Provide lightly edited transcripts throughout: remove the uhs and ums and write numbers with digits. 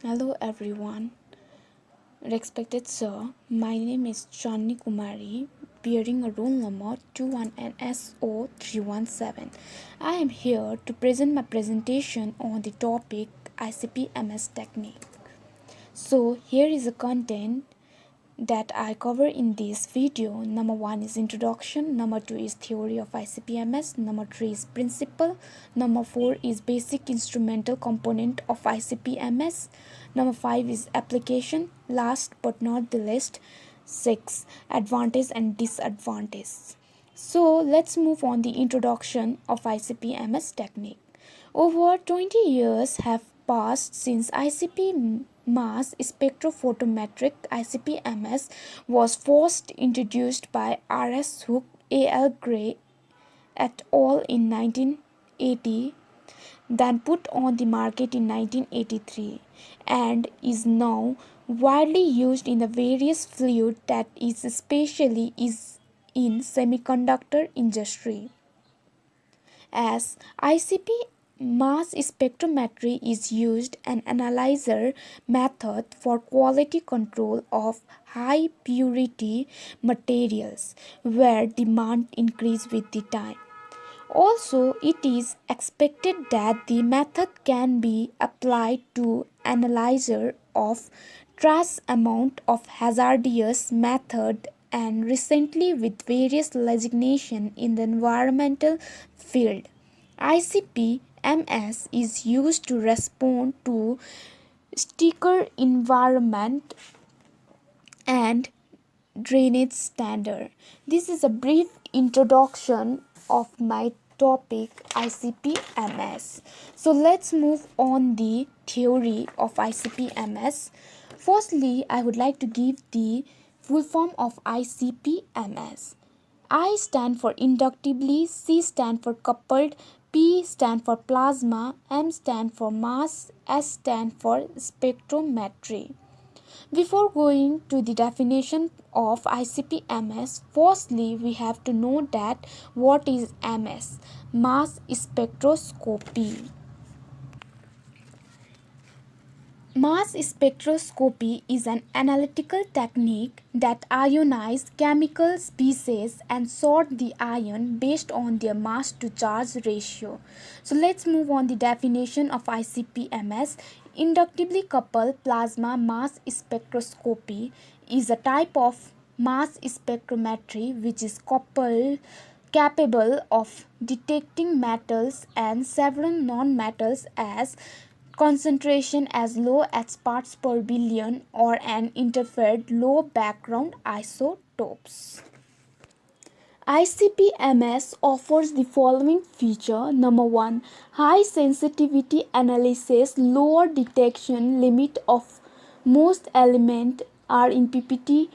Hello everyone. Respected sir, my name is Chandani Kumari, bearing a roll number 21NSO317. I am here to present my presentation on the topic ICP MS technique. So here is the content that I cover in this video. Number 1 is introduction, number 2 is theory of ICP-MS, number 3 is principle, number 4 is basic instrumental component of ICP-MS, number 5 is application, last but not the least 6 advantage and disadvantage. So let's move on the introduction of ICP-MS technique. Over 20 years have passed since ICP mass spectrophotometric ICP-MS was first introduced by R.S. Hook, A.L. Gray et al. In 1980, then put on the market in 1983, and is now widely used in the various fluid that is especially is in semiconductor industry. As ICP mass spectrometry is used an analyzer method for quality control of high purity materials where demand increase with the time. Also, it is expected that the method can be applied to analyzer of trace amount of hazardous method and recently with various legislation in the environmental field. ICP MS is used to respond to stricter environment and drainage standard. This is a brief introduction of my topic ICP MS. So let's move on the theory of ICP MS. Firstly, I would like to give the full form of ICP MS. I stand for inductively, C stand for coupled, P stand for plasma, M stand for mass, S stand for spectrometry. Before going to the definition of ICP-MS, firstly we have to know that what is MS, mass spectroscopy. Mass spectroscopy is an analytical technique that ionizes chemical species and sort the ion based on their mass to charge ratio. So let's move on the definition of ICP-MS. Inductively coupled plasma mass spectroscopy is a type of mass spectrometry which is capable of detecting metals and several non-metals as concentration as low as parts per billion or an interfered low background isotopes. ICP-MS offers the following feature. Number 1, high sensitivity analysis, lower detection limit of most elements are in PPT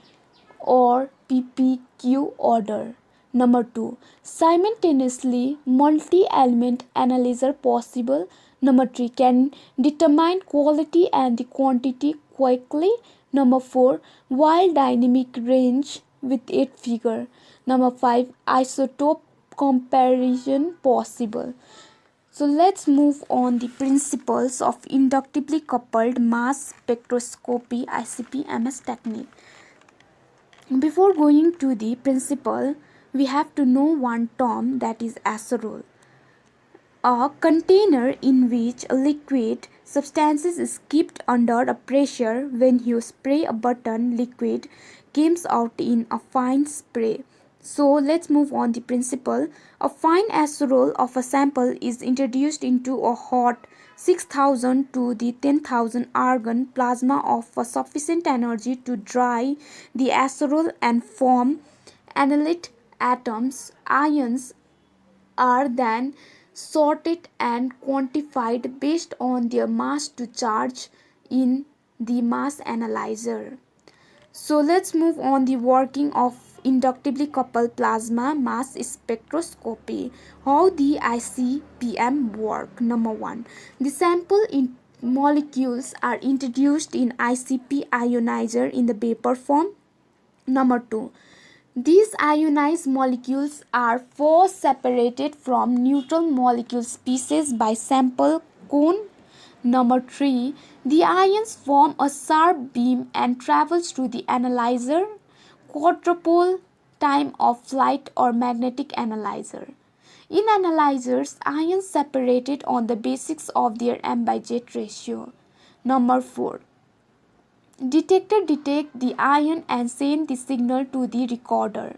or PPQ order. Number 2, simultaneously multi-element analyzer possible. Number 3, can determine quality and the quantity quickly. Number 4, wild dynamic range with 8 figure. Number 5, isotope comparison possible. So let's move on the principles of inductively coupled mass spectroscopy ICP-MS technique. Before going to the principle, we have to know one term, that is aerosol. A container in which a liquid substance is kept under a pressure. When you spray a button, liquid comes out in a fine spray. So let's move on the principle. A fine aerosol of a sample is introduced into a hot 6000 to the 10,000 argon plasma of a sufficient energy to dry the aerosol and form analyte atoms. Ions are then sorted and quantified based on their mass to charge in the mass analyzer. So let's move on the working of inductively coupled plasma mass spectroscopy. How the ICPM work. Number 1, the sample in molecules are introduced in ICP ionizer in the vapor form. Number 2, these ionized molecules are first separated from neutral molecule species by sample cone. Number 3. The ions form a sharp beam and travels through the analyzer, quadrupole time of flight or magnetic analyzer. In analyzers, ions separated on the basis of their M by jet ratio. Number 4. Detector detect the ion and send the signal to the recorder.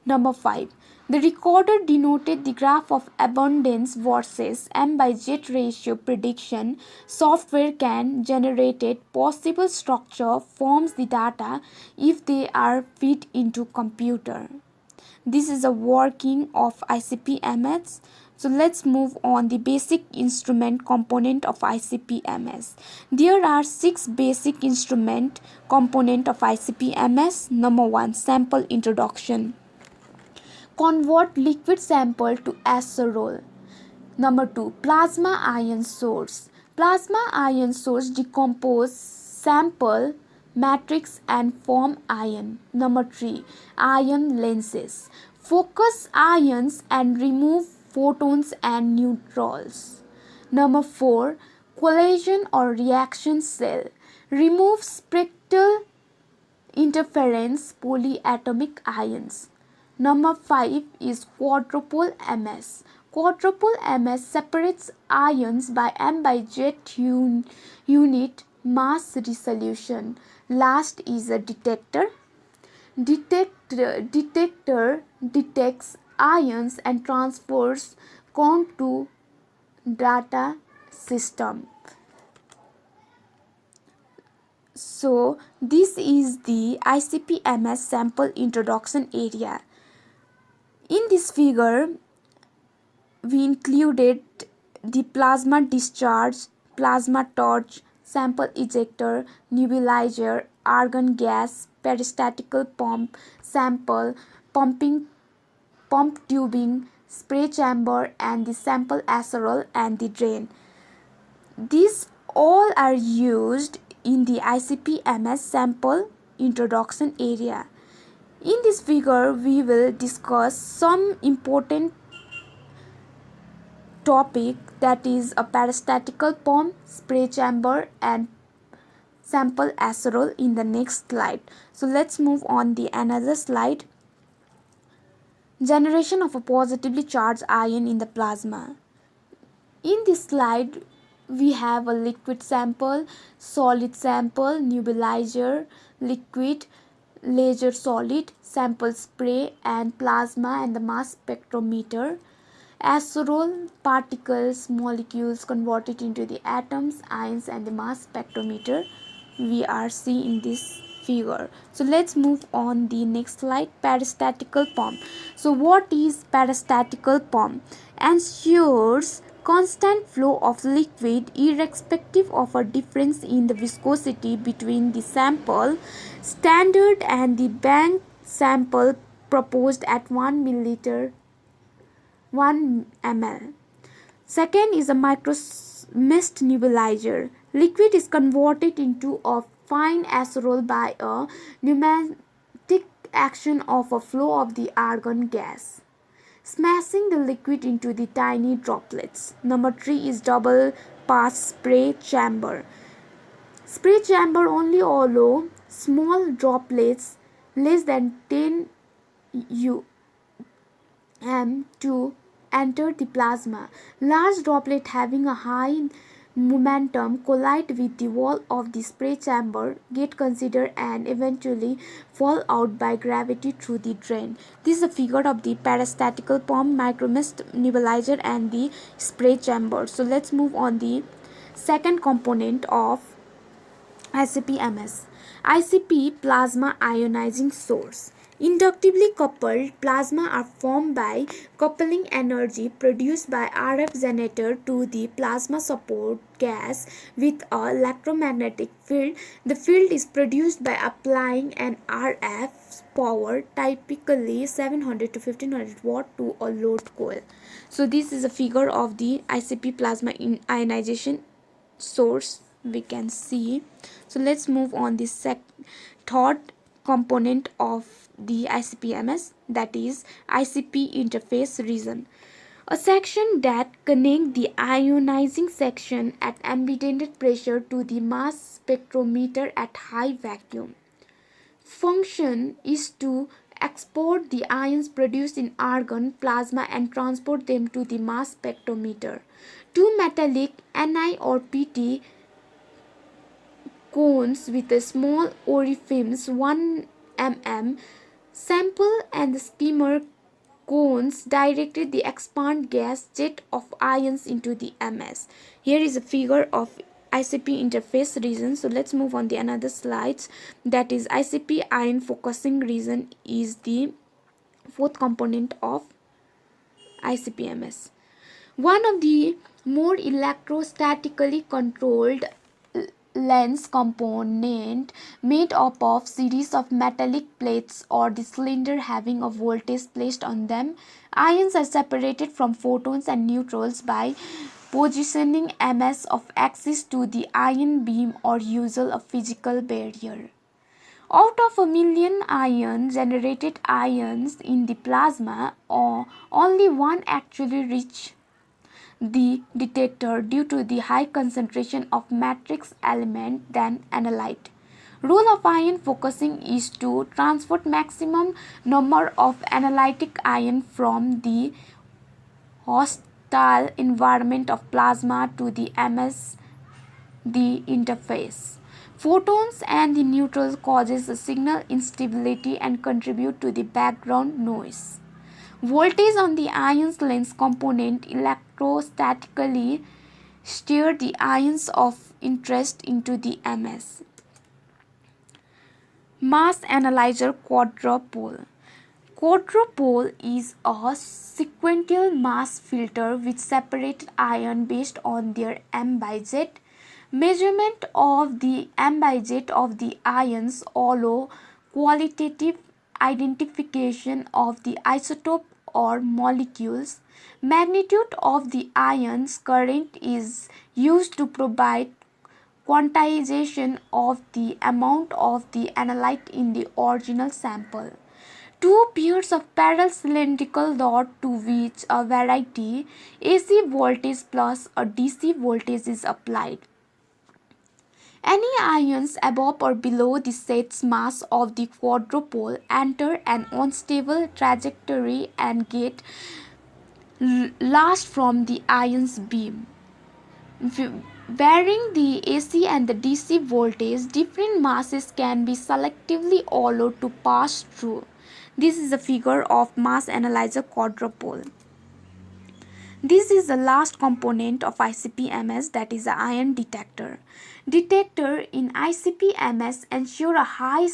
Number 5. The recorder denoted the graph of abundance versus M by jet ratio prediction. Software can generate possible structure forms the data if they are fed into computer. This is a working of ICP MS. So let's move on the basic instrument component of ICP MS. There are 6 basic instrument component of ICP MS. Number 1, sample introduction. Convert liquid sample to acerole. Number 2, plasma ion source. Plasma ion source decompose sample matrix and form ion. Number 3, ion lenses. Focus ions and remove photons and neutrons. Number 4, collision or reaction cell. Remove spectral interference polyatomic ions. Number 5 is quadrupole MS. Quadrupole MS separates ions by M by jet unit mass resolution. Last is a detector. Detector detects ions and transfers count to data system. So this is the ICP MS sample introduction area. In this figure, we included the plasma discharge, plasma torch, sample ejector, nebulizer, argon gas, peristatical pump, sample, pump tubing, spray chamber, and the sample acerole and the drain. These all are used in the ICP MS sample introduction area. In this figure, we will discuss some important topic, that is a peristatical pump, spray chamber, and sample acerole in the next slide. So let's move on the another slide. Generation of a positively charged ion in the plasma. In this slide, we have a liquid sample, solid sample, nebulizer, liquid, laser solid, sample spray, and plasma and the mass spectrometer. Acerole, particles, molecules converted into the atoms, ions, and the mass spectrometer we are seeing this figure. So let's move on the next slide. Peristatical pump. So what is peristatical pump? Ensures constant flow of liquid irrespective of a difference in the viscosity between the sample standard and the bank sample proposed at 1 milliliter 1 ml. Second is a mist nebulizer. Liquid is converted into a fine acerole by a pneumatic action of a flow of the argon gas, smashing the liquid into the tiny droplets. Number 3 is double pass spray chamber. Spray chamber only allow small droplets less than 10 m to enter the plasma. Large droplet having a high momentum collide with the wall of the spray chamber, get considered, and eventually fall out by gravity through the drain. This is a figure of the peristatical pump, micromist nebulizer, and the spray chamber. So let's move on the second component of ICP MS. ICP plasma ionizing source. Inductively coupled plasma are formed by coupling energy produced by RF generator to the plasma support gas with a electromagnetic field. The field is produced by applying an RF power, typically 700 to 1500 watt, to a load coil. So this is a figure of the ICP plasma ionization source we can see. So let's move on the third component of the ICP MS, that is ICP interface region. a section that connects the ionizing section at ambient pressure to the mass spectrometer at high vacuum. Function is to export the ions produced in argon plasma and transport them to the mass spectrometer. Two metallic Ni or Pt cones with a small orifice 1 mm sample and the skimmer cones directed the expand gas jet of ions into the MS. Here is a figure of ICP interface region. So let's move on the another slides. That is ICP ion focusing region is the fourth component of ICP MS. One of the more electrostatically controlled lens component made up of series of metallic plates or the cylinder having a voltage placed on them. Ions are separated from photons and neutrons by positioning ms of axis to the ion beam or usual a physical barrier. Out of a million ion generated ions in the plasma, or only one actually reach the detector due to the high concentration of matrix element than analyte. Rule of ion focusing is to transport maximum number of analytic ion from the hostile environment of plasma to the MS the interface. Photons and the neutrons causes a signal instability and contribute to the background noise. Voltage on the ions lens component electrostatically steer the ions of interest into the MS. Mass analyzer quadrupole. Quadrupole is a sequential mass filter which separates ions based on their M by Z. Measurement of the M by Z of the ions allow qualitative identification of the isotope or molecules. Magnitude of the ion's current is used to provide quantization of the amount of the analyte in the original sample. Two pairs of parallel cylindrical rod to which a variety AC voltage plus a DC voltage is applied. Any ions above or below the set mass of the quadrupole enter an unstable trajectory and get lost from the ion's beam. Varying the AC and the DC voltage, different masses can be selectively allowed to pass through. This is a figure of mass analyzer quadrupole. This is the last component of ICP MS, that is the ion detector. Detector in ICP MS ensure a high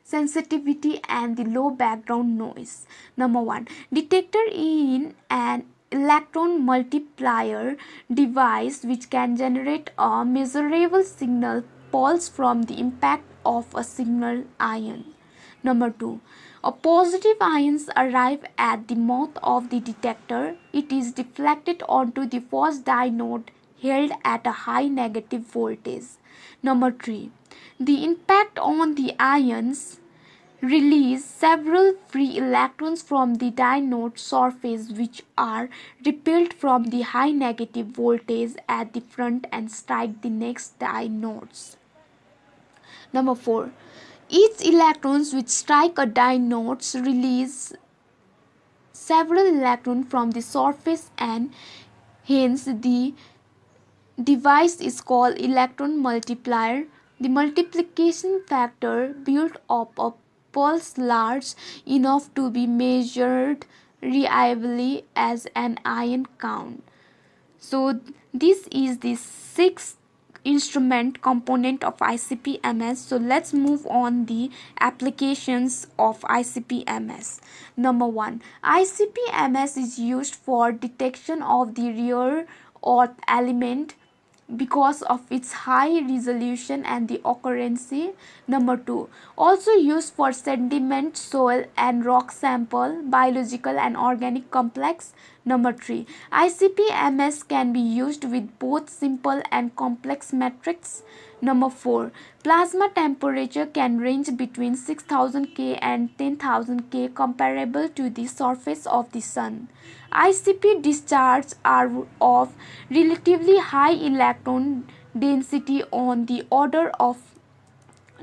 sensitivity and the low background noise. Number 1. Detector in an electron multiplier device which can generate a measurable signal pulse from the impact of a signal ion. Number 2. A positive ions arrive at the mouth of the detector. It is deflected onto the first diode held at a high negative voltage. Number 3. The impact on the ions release several free electrons from the diode surface which are repelled from the high negative voltage at the front and strike the next diodes. Number 4. Each electrons which strike a diodes release several electrons from the surface and hence the device is called electron multiplier. The multiplication factor built up a pulse large enough to be measured reliably as an ion count. So this is the sixth instrument component of ICP MS. So let's move on the applications of ICP MS. Number 1. ICP MS is used for detection of the rare earth element because of its high resolution and the accuracy. Number 2. Also used for sediment, soil and rock sample, biological and organic complex. Number 3. ICP MS can be used with both simple and complex metrics. Number 4. Plasma temperature can range between 6000 K and 10,000 K, comparable to the surface of the sun. ICP discharges are of relatively high electron density on the order of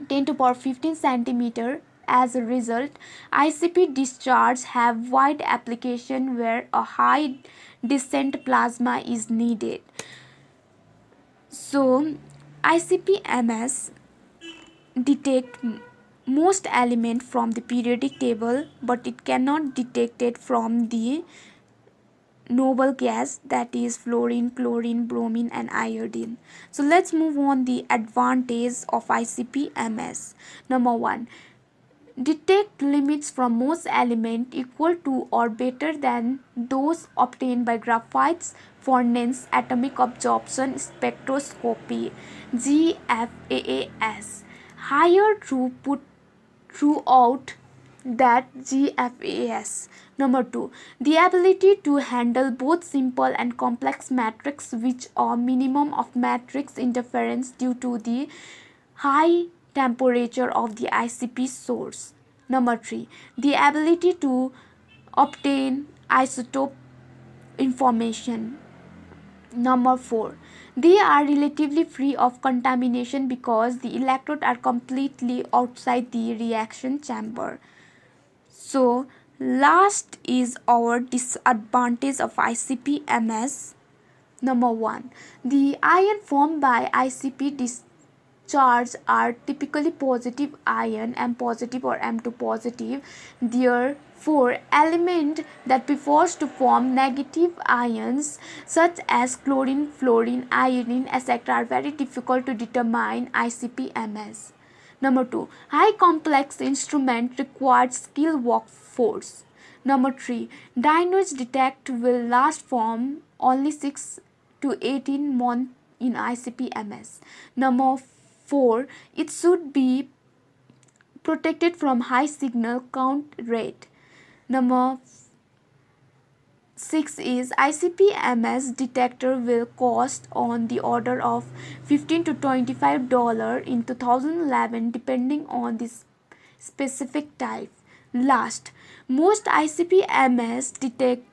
10 to power 15 centimeter. As a result, ICP discharges have wide application where a high density plasma is needed. So, ICP MS detect most element from the periodic table, but it cannot detect it from the noble gas, that is fluorine, chlorine, bromine and iodine. So let's move on the advantage of ICP MS. Number 1, detect limits from most element equal to or better than those obtained by graphite's furnace atomic absorption spectroscopy GFAS. Higher throughput throughout that GFAS. Number 2, the ability to handle both simple and complex matrix which are minimum of matrix interference due to the high temperature of the ICP source. Number 3, the ability to obtain isotope information. Number 4, they are relatively free of contamination because the electrodes are completely outside the reaction chamber. So, last is our disadvantage of ICP MS. Number 1, the ion formed by ICP discharge are typically positive ion, M positive or M2 positive. Therefore, element that prefers to form negative ions such as chlorine, fluorine, iodine, etc. are very difficult to determine ICP MS. Number 2, high complex instrument required skilled workforce. Number 3, dynoids detect will last from only 6 to 18 months in ICP MS. Number 4, it should be protected from high signal count rate. Number 6 is ICP MS detector will cost on the order of $15 to $25 in 2011 depending on the specific type. Last, most ICP MS detector